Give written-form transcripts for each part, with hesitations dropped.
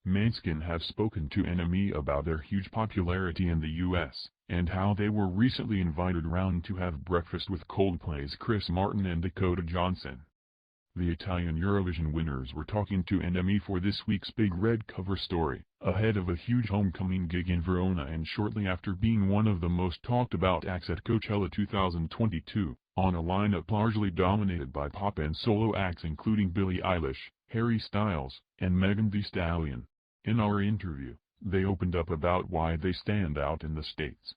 Måneskin have spoken to NME about their huge popularity in the US, and how they were recently invited round to have breakfast with Coldplay's Chris Martin and Dakota Johnson. The Italian Eurovision winners were talking to NME for this week's Big Red cover story, ahead of a huge homecoming gig in Verona and shortly after being one of the most talked about acts at Coachella 2022, on a lineup largely dominated by pop and solo acts including Billie Eilish, Harry Styles, and Megan Thee Stallion. In our interview, they opened up about why they stand out in the States.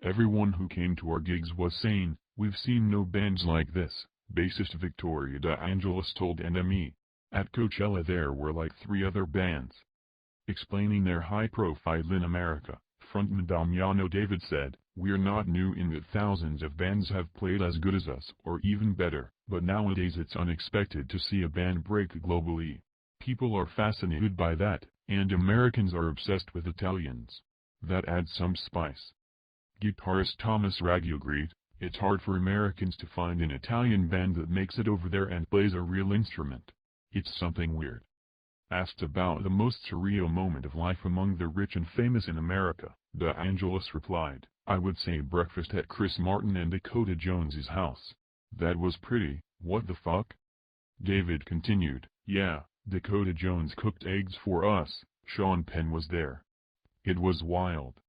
"Everyone who came to our gigs was saying, 'We've seen no bands like this,'" bassist Victoria De Angelis told NME. "At Coachella there were like 3 other bands." Explaining their high profile in America, frontman Damiano David said, "We're not new in that thousands of bands have played as good as us or even better, but nowadays it's unexpected to see a band break globally. People are fascinated by that, and Americans are obsessed with Italians. That adds some spice." Guitarist Thomas Raggi agreed, "It's hard for Americans to find an Italian band that makes it over there and plays a real instrument. It's something weird." Asked about the most surreal moment of life among the rich and famous in America, De Angelis replied, "I would say breakfast at Chris Martin and Dakota Jones's house. That was pretty, what the fuck?" David continued, "Yeah, Dakota Jones cooked eggs for us, Sean Penn was there. It was wild."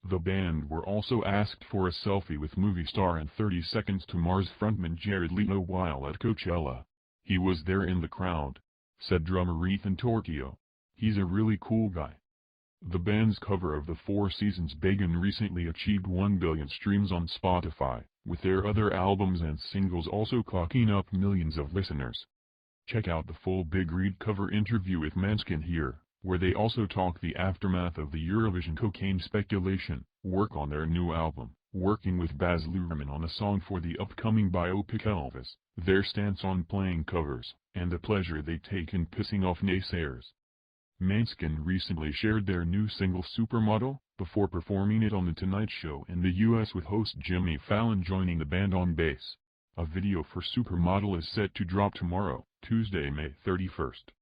The band were also asked for a selfie with movie star and 30 Seconds to Mars frontman Jared Leto while at Coachella. "He was there in the crowd," said drummer Ethan Torchio. "He's a really cool guy." The band's cover of the Four Seasons Begin recently achieved 1 billion streams on Spotify, with their other albums and singles also clocking up millions of listeners. Check out the full Big Red cover interview with Måneskin here, where they also talk the aftermath of the Eurovision cocaine speculation, work on their new album, working with Baz Luhrmann on a song for the upcoming biopic Elvis, their stance on playing covers, and the pleasure they take in pissing off naysayers. Måneskin recently shared their new single Supermodel, before performing it on The Tonight Show in the US with host Jimmy Fallon joining the band on bass. A video for Supermodel is set to drop tomorrow, Tuesday, May 31st.